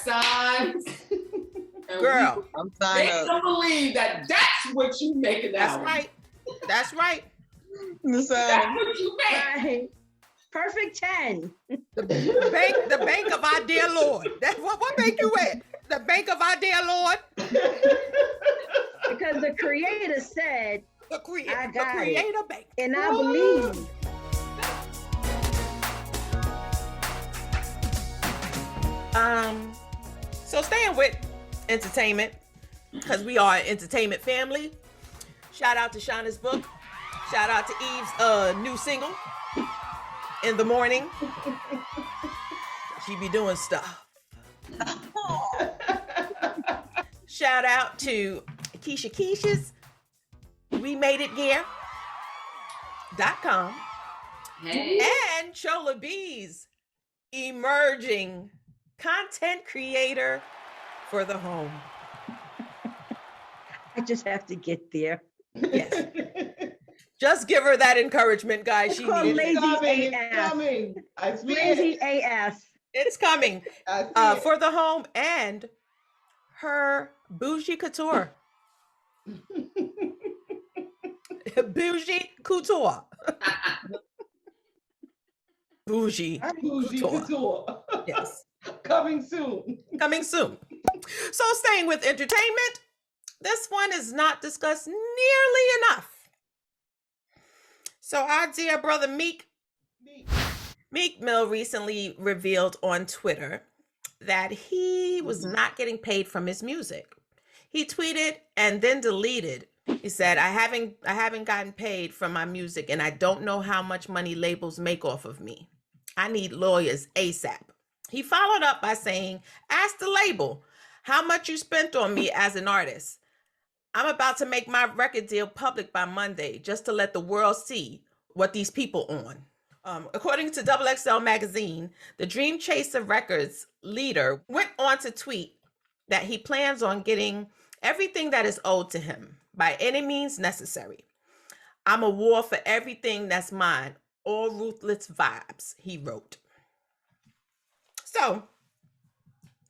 signs. And girl, I'm signed they up. don't believe that that's what you make it that's out. right. That's right. That's what you make. Right. Perfect 10. The bank of our dear Lord. That's what bank you at? The bank of our dear Lord. Because the creator said, The I creator got bank. and I believe. So staying with entertainment, because we are an entertainment family. Shout out to Shauna's book. Shout out to Eve's new single, In the Morning. She be doing stuff. Shout out to Keshia's We Made It Gear.com. Hey. And Chola B's emerging content creator for the home. I just have to get there. Yes. Just give her that encouragement, guys. She called needs lazy it. AF. coming. I see Lazy it. AF. It's coming I see it. for the home and her bougie couture. Bougie couture. Bougie couture. Yes. Coming soon. Coming soon. So staying with entertainment, this one is not discussed nearly enough. So our dear brother Meek Mill recently revealed on Twitter that he was not getting paid from his music. He tweeted and then deleted. He said, I haven't gotten paid from my music and I don't know how much money labels make off of me. I need lawyers ASAP. He followed up by saying, ask the label how much you spent on me as an artist. I'm about to make my record deal public by Monday just to let the world see what these people on. According to XXL magazine, the Dream Chaser Records leader went on to tweet that he plans on getting everything that is owed to him by any means necessary. I'm a war for everything that's mine, all ruthless vibes, he wrote. So,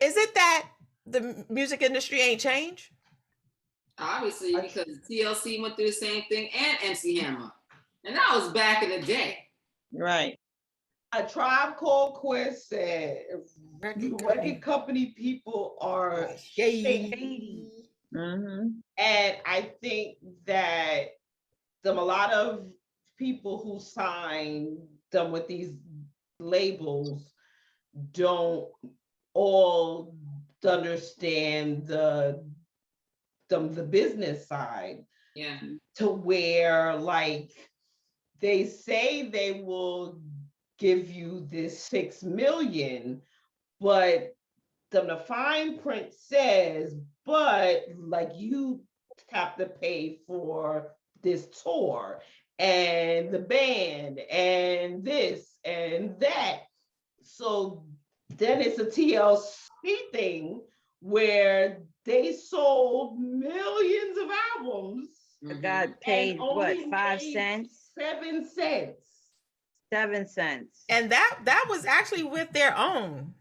is it that the music industry ain't changed? Obviously, because TLC went through the same thing and MC Hammer. And that was back in the day. Right. A Tribe Called Quest said record company people are shady. Mm-hmm. And I think that a lot of people who sign them with these labels don't all understand the business side. Yeah. To where like they say they will give you this $6 million, but the fine print says, but like you have to pay for this tour and the band and this and that. So then it's a TLC thing where they sold millions of albums. I got paid what, 5 cents? 7 cents. 7 cents. And that was actually with their own.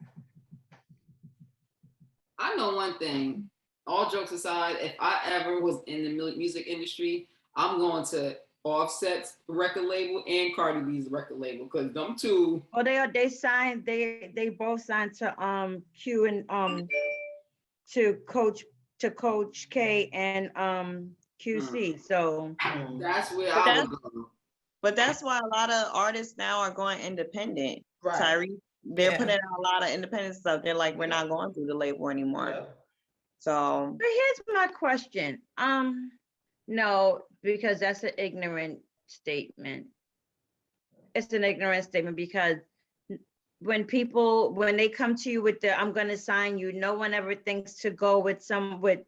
I know one thing. All jokes aside, if I ever was in the music industry, I'm going to Offset's record label and Cardi B's record label because them two. Oh, they signed. They both signed to Q and to Coach K and QC. So that's where I would go. But that's why a lot of artists now are going independent. Right. Tyree, they're putting out a lot of independent stuff. They're like, we're not going through the label anymore. Yeah. So. But here's my question. No, because that's an ignorant statement. It's an ignorant statement because when they come to you with the I'm gonna sign you, no one ever thinks to go with someone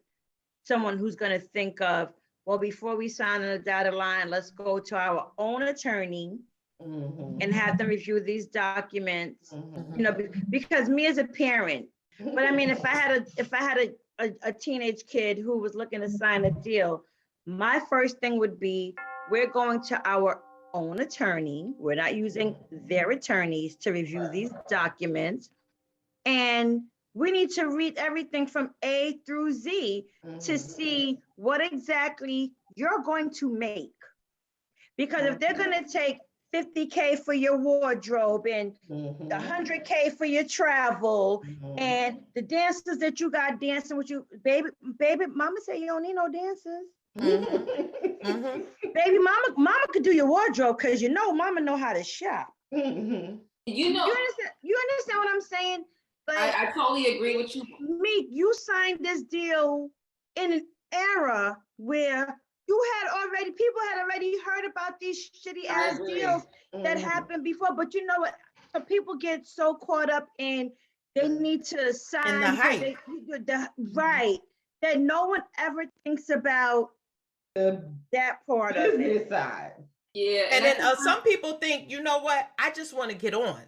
who's gonna think of, well, before we sign on the dotted line, let's go to our own attorney and have them review these documents. You know, because me as a parent, but I mean, if I had a teenage kid who was looking to sign a deal, my first thing would be, we're going to our own attorney. We're not using their attorneys to review these documents. And we need to read everything from A through Z to see what exactly you're going to make. Because if they're going to take 50K for your wardrobe and 100K for your travel and the dancers that you got dancing with you, baby, mama said you don't need no dancers. Baby, mama could do your wardrobe because you know mama know how to shop. You know, you understand what I'm saying? Like, I totally agree with you. Meek, you signed this deal in an era where people had already heard about these shitty ass deals that happened before. But you know what? So people get so caught up in they need to sign in the hype. Right, that no one ever thinks about that part of it. Side. Yeah, and then some people think, you know what? I just want to get on.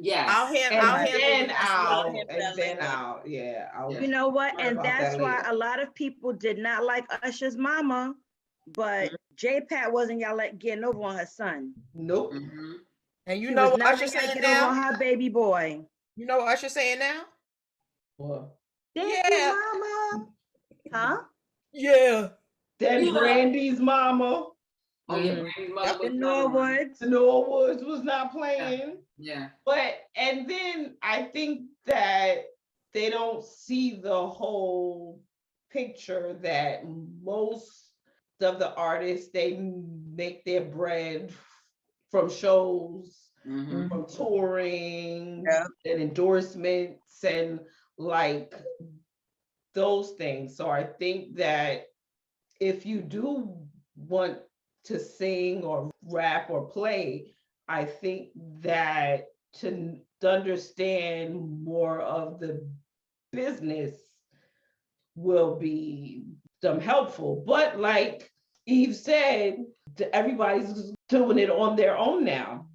Yeah, I'll handle out. Yeah. You know what? And that's why a lot of people did not like Usher's mama, but J-Pat wasn't y'all getting over on her son. Nope. And you know what Usher's saying now? On her baby boy. You know what Usher's saying now? What? Thank you, mama. Huh? Yeah. Then Brandy's mama. Oh yeah, Brandy's mother was Norwoods. Norwoods was not playing. Yeah. And then I think that they don't see the whole picture that most of the artists, they make their bread from shows, from touring, and endorsements, and like those things. So I think that if you do want to sing or rap or play, I think that to understand more of the business will be helpful. But like Eve said, everybody's doing it on their own now,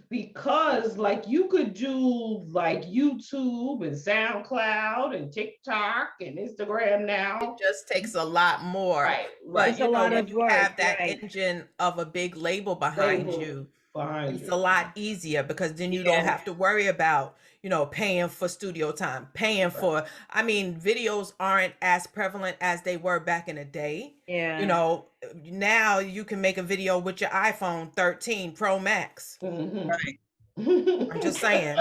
because like you could do like YouTube and SoundCloud and TikTok and Instagram now. It just takes a lot more. Right. But you know, when you have that engine of a big label behind you, it's a lot easier, because then you don't have to worry about, you know, paying for studio time, paying for, I mean, videos aren't as prevalent as they were back in the day. Yeah. You know, now you can make a video with your iPhone 13 Pro Max. Right. I'm just saying,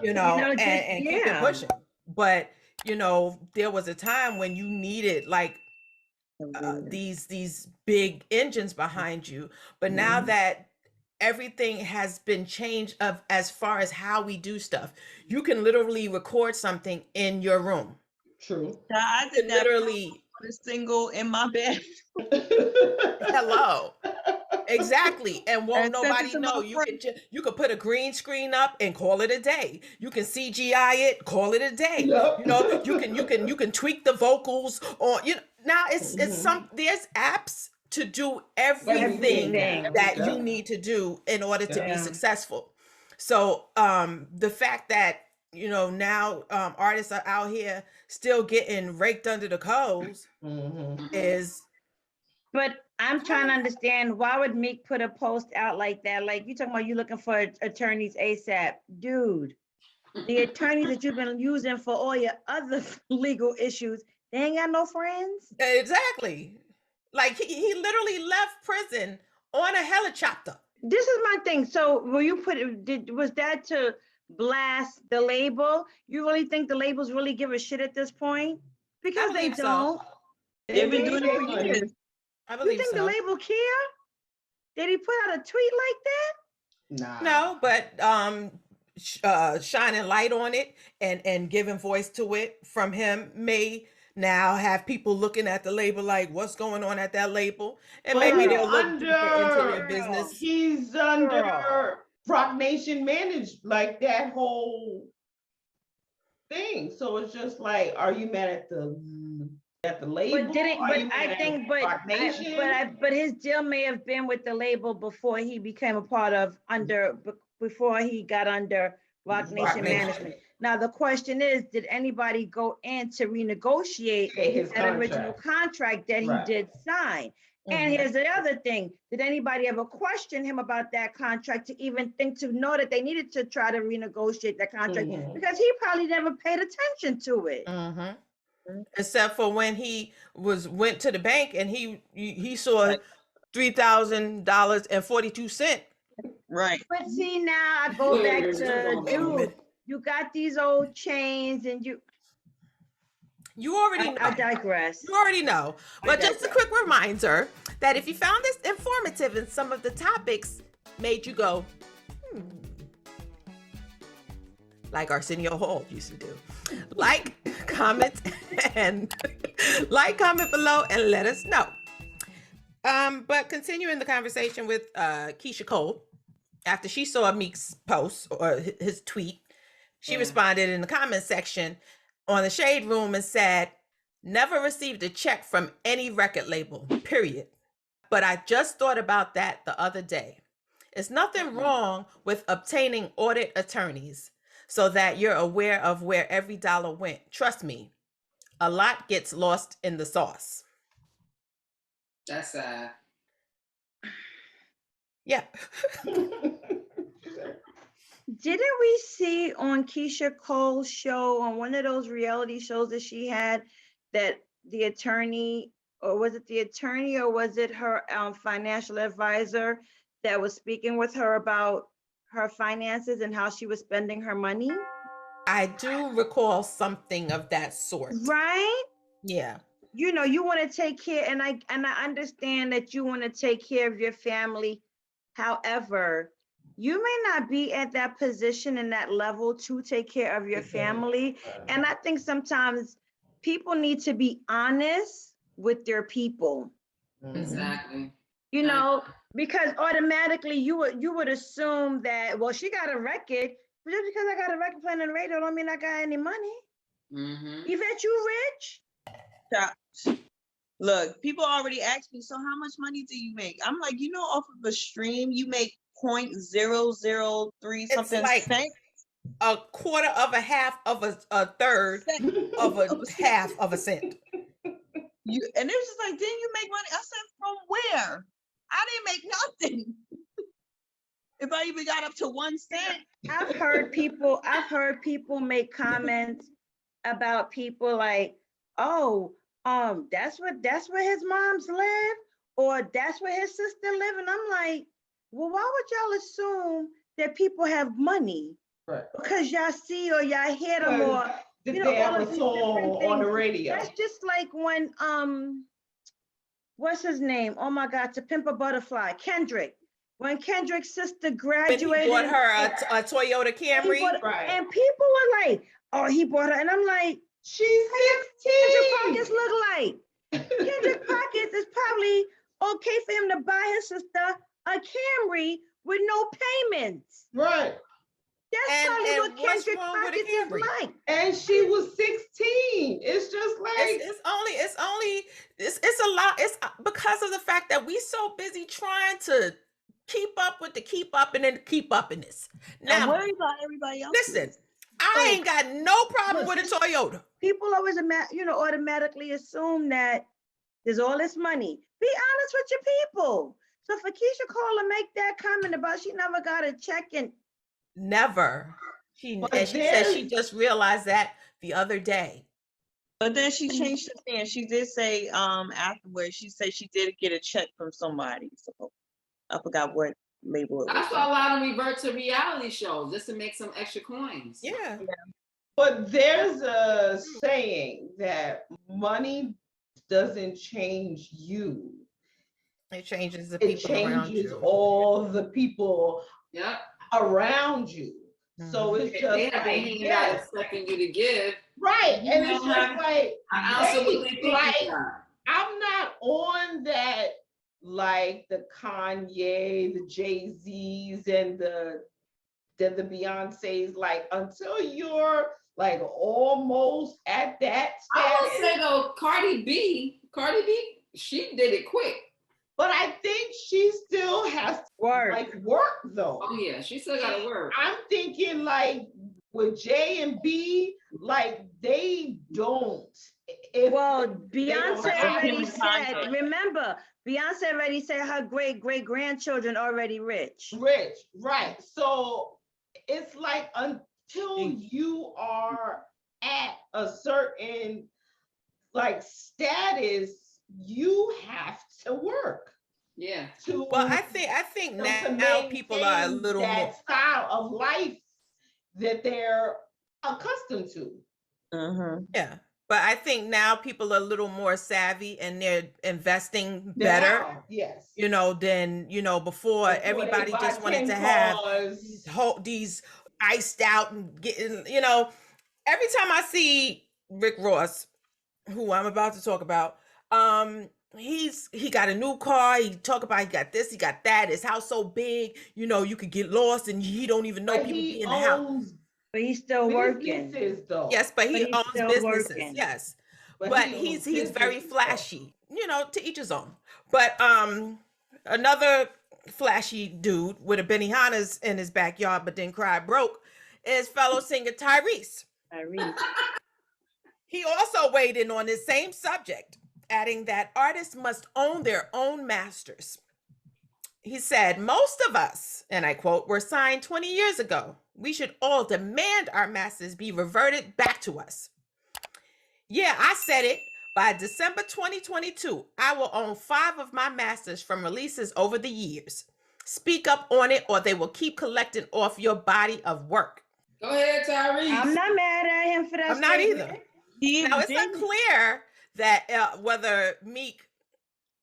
you know, and keep it pushing. But, you know, there was a time when you needed like these big engines behind you. But now that everything has been changed as far as how we do stuff, you can literally record something in your room. True. I could literally put a single in my bed. Hello. Exactly. And won't nobody know. You could put a green screen up and call it a day. You can CGI it, call it a day. Yep. You know, you can tweak the vocals on, you know, now it's there's apps to do everything that you need to do in order to be successful. So the fact that, you know, now artists are out here still getting raked under the coals is. But I'm trying to understand, why would Meek put a post out like that? Like, you talking about you looking for attorneys ASAP. Dude, the attorneys that you've been using for all your other legal issues, they ain't got no friends? Exactly. Like he literally left prison on a helicopter. This is my thing. So will you was that to blast the label? You really think the labels really give a shit at this point? Because they don't. They've been doing it for years. I believe you think the label care? Did he put out a tweet like Nah. that? No, but shining light on it and giving voice to it from him may now have people looking at the label like, what's going on at that label? And maybe they'll look into their business. He's under Rock Nation managed, like that whole thing. So it's just like, are you mad at the label? But his deal may have been with the label before he became a part of before he got under Rock Nation management. Now the question is, did anybody go in to renegotiate that original contract that he did sign? And here's the other thing. Did anybody ever question him about that contract to even think to know that they needed to try to renegotiate that contract? Because he probably never paid attention to it. Except for when he went to the bank and he saw $3,000.42. Right. But see, now I go back to dude. You got these old chains and you already know. I digress. You already know. But just a quick reminder that if you found this informative and some of the topics made you go, like Arsenio Hall used to do, comment below and let us know. But continuing the conversation with Keshia Cole, after she saw Meek's post or his tweet, she responded in the comment section on the Shade Room and said, "Never received a check from any record label, period. But I just thought about that the other day. It's nothing wrong with obtaining audit attorneys so that you're aware of where every dollar went. Trust me, a lot gets lost in the sauce." That's sad. Yeah. Didn't we see on Keshia Cole's show, on one of those reality shows that she had, that the attorney, or was it the attorney, or was it her financial advisor that was speaking with her about her finances and how she was spending her money? I do recall something of that sort. Right? Yeah. You know, you want to take care, and I understand that you want to take care of your family. However, you may not be at that position and that level to take care of your family. And I think sometimes people need to be honest with their people. Exactly. You know, because automatically you would assume that, well, she got a record, but just because I got a record playing on the radio don't mean I got any money. Yvette, you rich? Look, people already asked me, so how much money do you make? I'm like, off of a stream, you make 0.003 something cents. A quarter of a half of a third of a half of a cent. And it was just like, didn't you make money? I said, from where? I didn't make nothing. If I even got up to 1 cent. I've heard people make comments about people like, oh, that's where his mom's live, or that's where his sister live. And I'm like, well, why would y'all assume that people have money? Right. Because y'all see or y'all hear them, or they have a song on the radio. That's just like when what's his name? Oh my God, To Pimp a Butterfly, Kendrick. When Kendrick's sister graduated, he bought her a Toyota Camry, and people were like, "Oh, he bought her," and I'm like, "She's 16." Kendrick Pockets look like Kendrick Pockets is probably okay for him to buy his sister a Camry with no payments. Right. That's probably what Kendrick Pockets is like. And she was 16. It's just like it's a lot. It's because of the fact that we so busy trying to keep up with the keep up and then keep up in this. Now, and worry about everybody else. Listen, I ain't got no problem with a Toyota. People always automatically assume that there's all this money. Be honest with your people. So for Keshia Cole to make that comment about she never got a check, and never. She said she just realized that the other day. But then she changed the thing. She did say afterwards, she said she did get a check from somebody. So I forgot what label it was. That's why a lot of them revert to reality shows just to make some extra coins. Yeah. But there's a saying that money doesn't change you. It changes the people around you. It changes all the people around you. So it's just they have been not expecting you to give. Right. And it's just like, I'm not on that, like the Kanye, the Jay-Z's, and the Beyoncé's, like until you're like almost at that status. I will say though, Cardi B, she did it quick. But I think she still has to work though. Oh yeah, she still gotta work. I'm thinking like with J and B, like they don't. Beyonce already said, remember, Beyonce already said her great-great-grandchildren already rich. Rich, right. So it's like until you are at a certain like status, you have to work. Yeah. Well, I think to now people are a maintain little that more. style of life that they're accustomed to. Yeah, but I think now people are a little more savvy and they're investing better. Now, yes. You know, than before everybody just wanted to have these iced out and getting. Every time I see Rick Ross, who I'm about to talk about, he got a new car. He talk about he got this, he got that. His house so big, you could get lost and he don't even know But people he be in the house. owns But he's still working. businesses, though. Yes, but he he's owns still businesses. working. Yes, But but he owns he's very businesses, though. flashy. To each his own. But another flashy dude with a Benihana's in his backyard, but didn't cry broke, is fellow singer Tyrese. He also weighed in on this same subject, adding that artists must own their own masters. He said, most of us, and I quote, were signed 20 years ago. We should all demand our masters be reverted back to us. Yeah, I said it. By December 2022, I will own 5 of my masters from releases over the years. Speak up on it or they will keep collecting off your body of work. Go ahead, Tyrese. I'm not mad at him for that. I'm not either. Now, it's unclear that whether Meek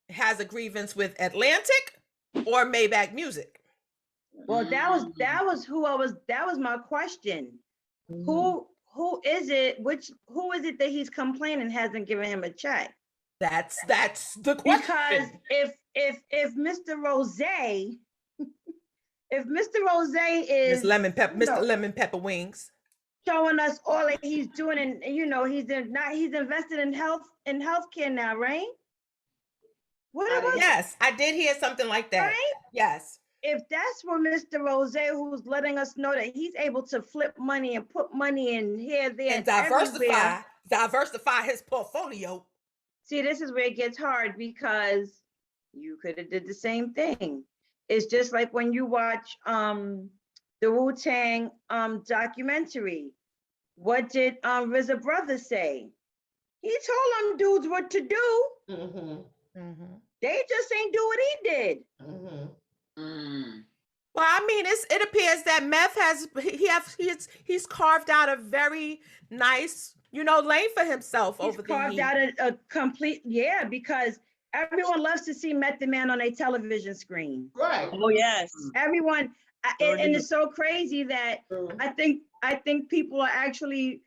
has a grievance with Atlantic or Maybach Music. Well, that was my question. Who is it? Who is it that he's complaining hasn't given him a check? That's the question. Because if Mr. Rose, if Mr. Rose is Mr. Lemon Pepper Wings showing us all that he's doing, and he's invested in healthcare now, right? Yes, I did hear something like that. Right? Yes. If that's for Mr. Rose, who's letting us know that he's able to flip money and put money in here, there, And diversify his portfolio. See, this is where it gets hard because you could have did the same thing. It's just like when you watch the Wootang documentary. What did RZA Brothers say? He told them dudes what to do. They just ain't do what he did. Well, I mean, it appears that Meth he's carved out a very nice, lane for himself over the years. He's carved out a complete, because everyone loves to see Method Man on a television screen. Right. Oh yes. Everyone, and it's so crazy that I think people are actually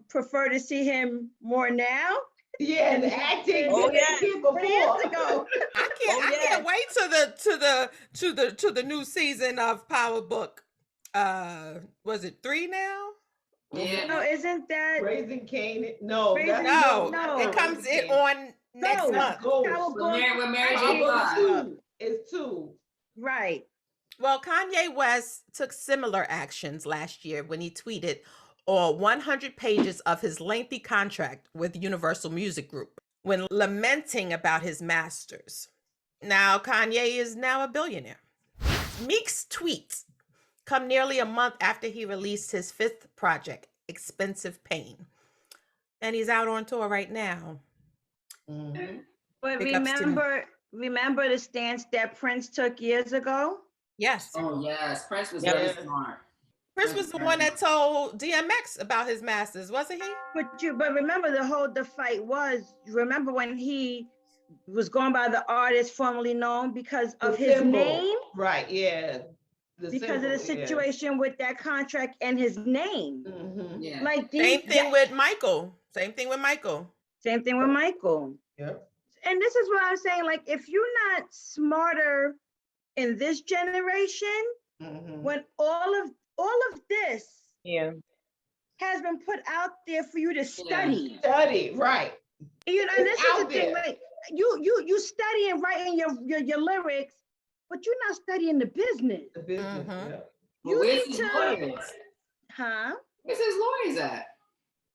prefer to see him more now. Yeah, and acting. Oh yeah. Before. Years ago. I can't wait to the new season of Power Book. Was it 3 now? Yeah. No, isn't that Raising Cane? No, No. It comes in on next month. We're married to It's 2. Right. Well, Kanye West took similar actions last year when he tweeted all 100 pages of his lengthy contract with Universal Music Group when lamenting about his masters. Now, Kanye is now a billionaire. Meek's tweets come nearly a month after he released his 5th project, Expensive Pain. And he's out on tour right now. But Big ups to remember the stance that Prince took years ago? Yes. Oh, yes. Prince was very smart. Prince was the one that told DMX about his masters, wasn't he? But remember the fight was, remember when he was going by the artist formerly known because of his name? Right, yeah. Because of the situation with that contract and his name. Yeah. Like Same thing with Michael. Same thing with Michael. Yep. And this is what I'm saying, like, if you're not smarter in this generation, when all of this has been put out there for you to study. Study, right. This is the thing, like you study and writing your lyrics, but you're not studying the business. The business, yeah. Well, where's his lawyers? Huh? Where's his lawyers at?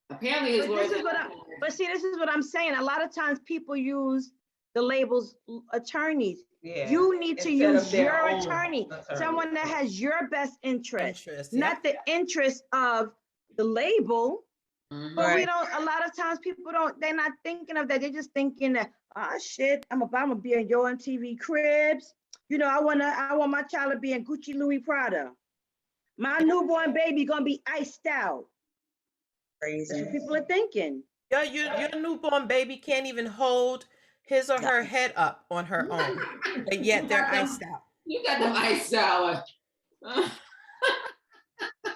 Apparently his lawyers. But see, this is what I'm saying. A lot of times people use the label's attorneys. Yeah. You need to Instead of use their your own attorney, attorney. someone that has your best interest, Interest, not the interest of the label. Mhm. But we Right. don't, a lot of times people don't, they're not thinking of that. They're just thinking that, oh shit, I'm gonna be in Yo MTV Cribs. You know, I want my child to be in Gucci, Louis, Prada. My newborn baby gonna be iced out. That's Crazy. what people are thinking. Your newborn baby can't even hold his or her head up on her own, but yet they're iced out. You got them ice sour.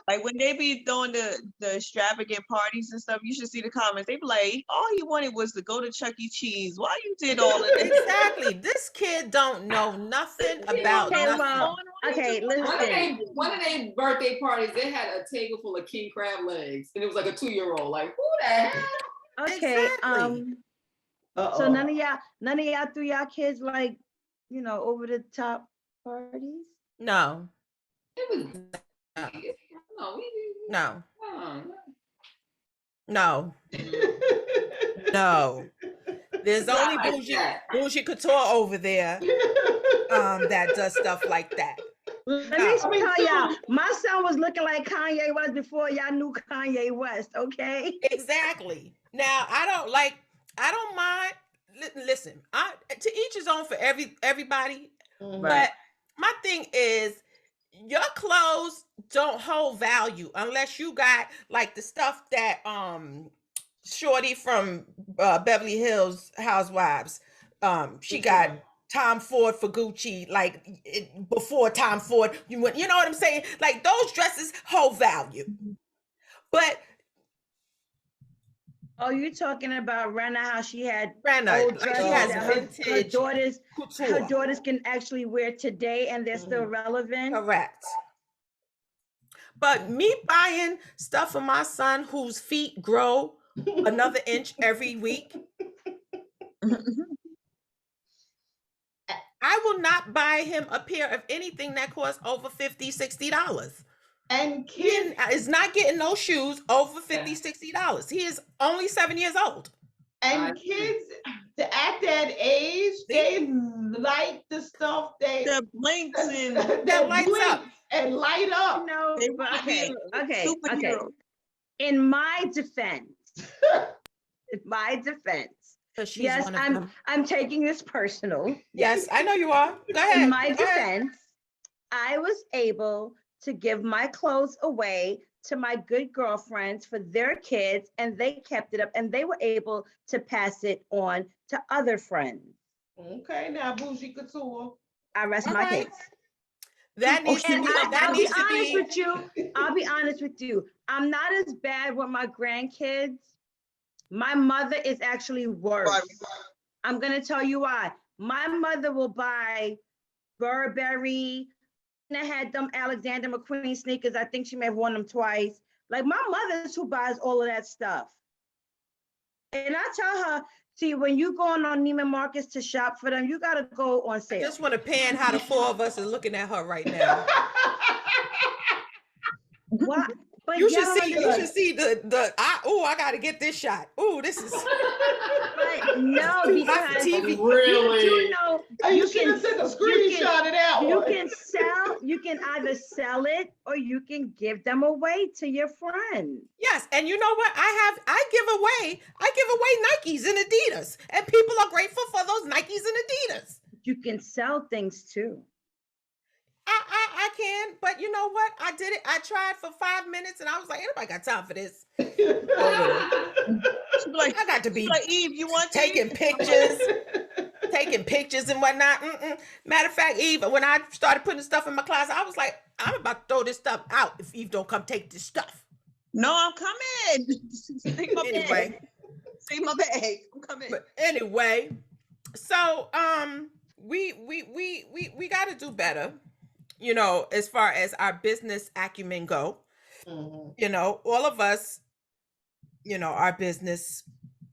Like when they be throwing the extravagant parties and stuff, you should see the comments. They be like, all he wanted was to go to Chuck E. Cheese. Why you did all of this? Exactly. This kid don't know nothing about Okay, nothing. well, okay, listen. One of their birthday parties, they had a table full of king crab legs, and it was like a 2-year-old. Like, who the hell? Okay, Exactly. so none of y'all threw y'all kids like, you know, over the top parties? No, It was no, no. no, no. There's only Not like bougie, that. bougie couture over there that does stuff like that. Let me tell y'all, my son was looking like Kanye West before y'all knew Kanye West, okay? Exactly. Now I don't mind. Listen, to each his own for everybody. But my thing is, your clothes don't hold value unless you got like the stuff that Shorty from Beverly Hills Housewives. She got Tom Ford for Gucci, like before Tom Ford. You know what I'm saying? Like those dresses hold value. But Oh, you talking about Rena, how she had Rena, old like dresses she has that her vintage her couture. daughters can actually wear today and they're still relevant? Correct. But me buying stuff for my son whose feet grow another inch every week, I will not buy him a pair of anything that costs over $50, $60. And He kids is not getting no shoes over $50, $60. He is only 7 years old. and kids at that age, they like the stuff The blinks and That lights blink up. and light up. No, they but want to be okay. a superhero. In my defense, But she's yes, one of them. I'm taking this personal. Yes, I know you are. Go ahead. In my Go ahead. defense, I was able to give my clothes away to my good girlfriends for their kids, and they kept it up, and they were able to pass it on to other friends. Okay, now bougie couture. I rest All my right. case. That needs to And be. That I'll needs be to honest be. with you. I'll be honest with you. I'm not as bad with my grandkids. My mother is actually worse. I'm gonna tell you why. My mother will buy Burberry. And I had them Alexander McQueen sneakers. I think she may have worn them twice. Like my mother's who buys all of that stuff. And I tell her, see, when you going on Neiman Marcus to shop for them, you gotta go on I sale. just want to pan how the four of us are looking at her right now. What? But You y'all should see. don't You should see I gotta get this shot. Ooh, this is. But no, because TV. Really? you know, You should have took a screenshot of that you one. you can either sell it or you can give them away to your friends. Yes, and you know what? I give away Nikes and Adidas, and people are grateful for those Nikes and Adidas. You can sell things too. I can, but you know what? I did it. I tried for 5 minutes, and I was like, anybody got time for this? Like, I got to be like Eve, you want taking pictures and whatnot. Matter of fact, Eve, when I started putting stuff in my closet, I was like, I'm about to throw this stuff out if Eve don't come take this stuff. No, I'm coming. See my Anyway. bag. See my bag. I'm coming. But anyway, so we got to do better, you know, as far as our business acumen go. Mhm. You know, all of us, you know, are business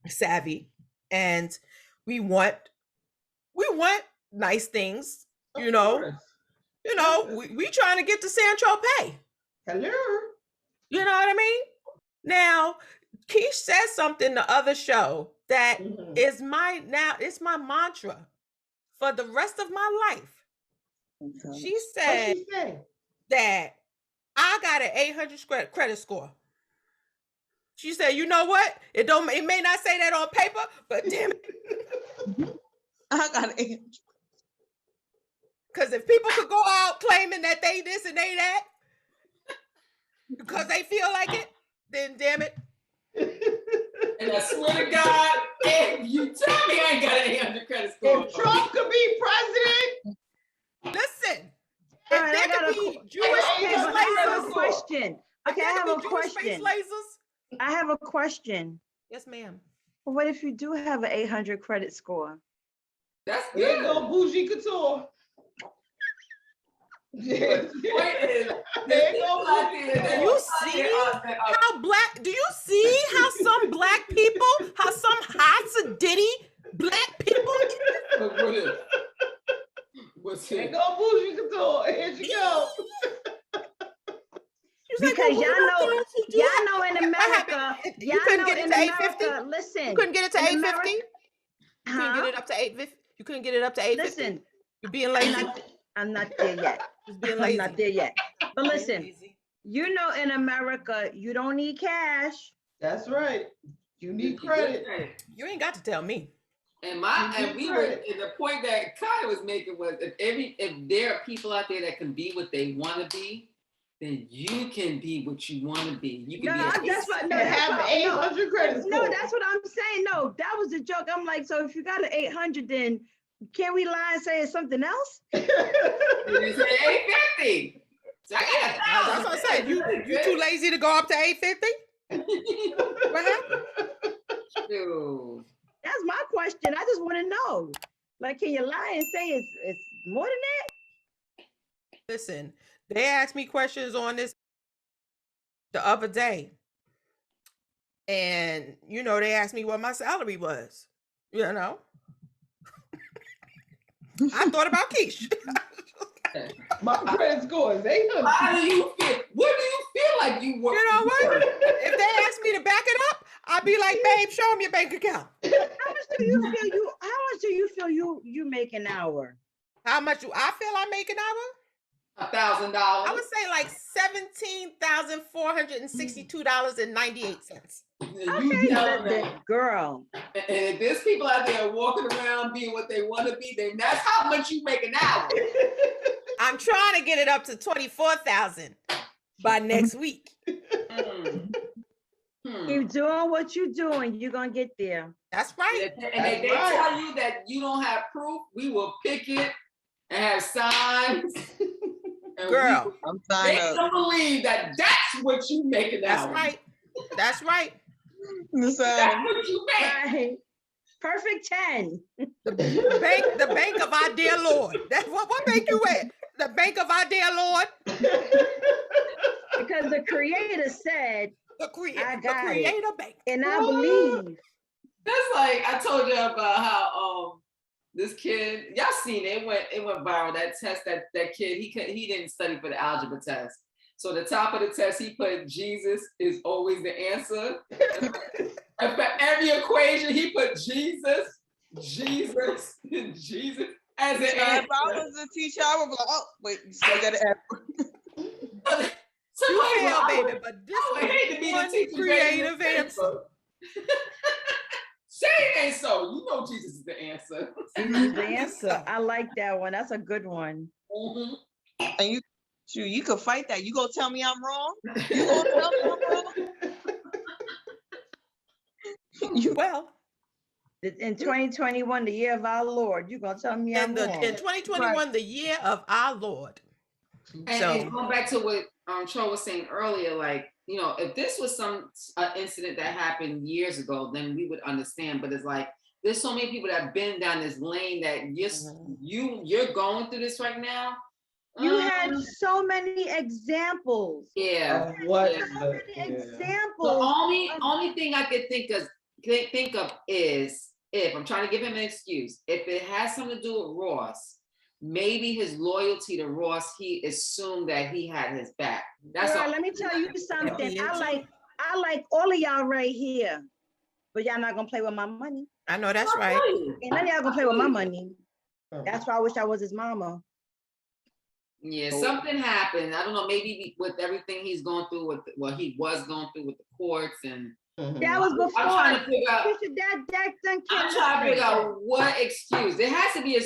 savvy, and we want nice things. Of You know, course. we trying to get to San Tropez. Hello. You know what I mean? Now, Keish said something the other show that is it's my mantra for the rest of my life. She said that I got an 800 credit score. She said, you know what? It may not say that on paper, but damn it. I got an 800. Because if people could go out claiming that they this and they that because they feel like it, then damn it. And I swear to God, if you tell me I ain't got an 800 credit score. If Trump could be president. Listen. If there could be Jewish space lasers. I have a question. Okay, I have a question. I have a question. Yes, ma'am. Well, what if you do have an 800 credit score? That's good. There you go, bougie couture. There you go. You see how black? Do you see how some black people, how some hot sedity black people? What's There it? you go, bougie couture. Here she go. Because y'all know in America, you couldn't get it to 850. Listen, you couldn't get it to 850. You couldn't get it up to 850. You couldn't get it up to 850. Listen, you're being lazy. I'm not there yet. I'm not there yet. But listen, you know, in America, you don't need cash. That's right. You need credit. You ain't got to tell me. And the point that Kanye was making was if there are people out there that can be what they want to be, then you can be what you want to be. You can have 800 credit score. No, that's what I'm saying. No, that was a joke. I'm like, so if you got an 800, then can we lie and say it's something else? You say 850. So that's what I said. You too lazy to go up to 850? What happened? Dude. That's my question. I just want to know. Like, can you lie and say it's more than that? Listen, they asked me questions on this the other day. And, you know, they asked me what my salary was. You know? I thought about Keshia. My credit score is 800. How do you feel? What do you feel like you work? You know what? If they ask me to back it up, I'd be like, babe, show me your bank account. How much do you feel you make an hour? How much do I feel I make an hour? $1,000. I would say like $17,462.98. Okay, girl. And if there's people out there walking around being what they want to be, then that's how much you make an hour. I'm trying to get it up to 24,000 by next week. Keep doing what you're doing. You're gonna get there. That's right. And if they tell you that you don't have proof, we will pick it and have signs. And girl, they don't believe that that's what you make an hour. That's right. That's right. That's what you make. Right. Perfect 10. The bank of our dear Lord. That's what bank you at? The bank of our dear Lord. Because the creator said, the creator bank. And I believe. That's like I told you about how this kid, y'all seen it went viral, that test that kid, he didn't study for the algebra test. So the top of the test, he put Jesus is always the answer. And for every equation, he put Jesus as an answer. If I was a teacher, I would be like, oh, wait, you still got to add. Baby, but this is one creative answer. Say it ain't so. You know Jesus is the answer. Jesus is the answer. I like that one. That's a good one. Mm-hmm. And you could fight that. You gonna tell me I'm wrong? You gonna tell me I'm wrong? Well, in 2021, the year of our Lord, you're gonna tell me I'm wrong. In 2021, right. The year of our Lord. And going back to what Tro was saying earlier, like, you know, if this was some incident that happened years ago, then we would understand. But it's like there's so many people that have been down this lane that you're going through this right now. You had so many examples. Yeah. Examples. The only thing I could think of is if I'm trying to give him an excuse. If it has something to do with Ross, maybe his loyalty to Ross, he assumed that he had his back. That's Girl, let me tell you something. I like all of y'all right here. but y'all not gonna play with my money. I know that's right. And none of y'all gonna play with my money. That's why I wish I was his mama. Yeah, something happened. I don't know, maybe with everything he's going through with he was going through with the courts and That was before. I'm trying to figure out. I'm trying to figure out what excuse. There has to be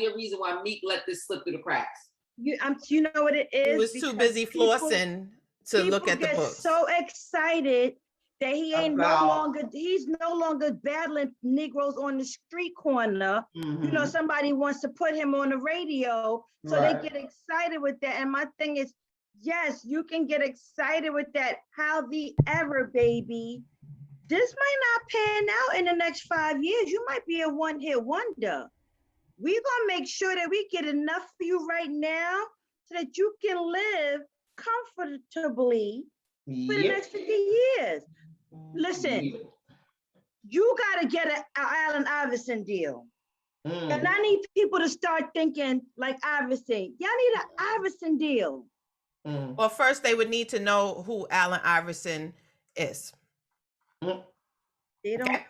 a reason why Meek let this slip through the cracks. You know what it is? He was too busy flossing to look at the books. So excited that he's no longer battling Negroes on the street corner. You know, somebody wants to put him on the radio, so they get excited with that. And my thing is, yes, you can get excited with that. How the ever, baby. This might not pan out in the next 5 years. You might be a one-hit wonder. We're gonna make sure that we get enough for you right now so that you can live comfortably for the next 50 years. Listen, you gotta get an Allen Iverson deal. And I need people to start thinking like Iverson. Y'all need an Iverson deal. Well, first they would need to know who Allen Iverson is. They don't. Okay.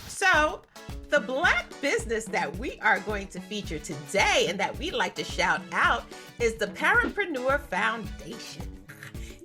So the Black business that we are going to feature today and that we like to shout out is the Parentpreneur Foundation.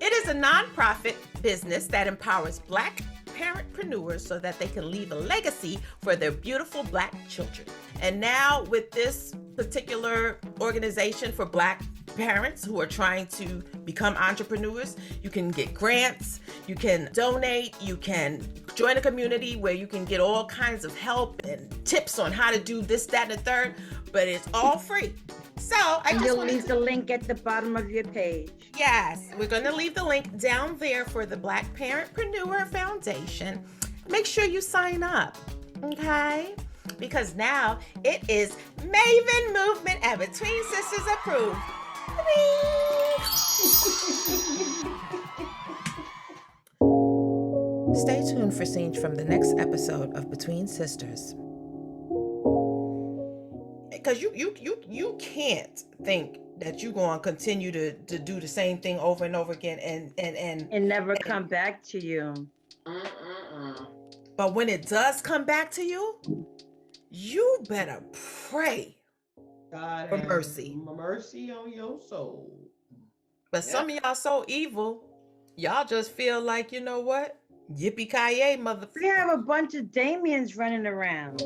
It is a nonprofit business that empowers Black parentpreneurs so that they can leave a legacy for their beautiful Black children. And now with this particular organization for Black parents who are trying to become entrepreneurs, you can get grants, you can donate, you can join a community where you can get all kinds of help and tips on how to do this, that, and the third, but it's all free. So you'll leave the link at the bottom of your page. Yes, we're going to leave the link down there for the Black Parentpreneur Foundation. Make sure you sign up, okay? Because now it is Maven Movement and Between Sisters approved. Stay tuned for scenes from the next episode of Between Sisters. Because you can't think that you're going to continue to do the same thing over and over again and never come back to you. But when it does come back to you, you better pray God for mercy. Mercy on your soul. But some of y'all so evil, y'all just feel like, you know what? Yippee-ki-yay, motherfucker. We have a bunch of Damians running around.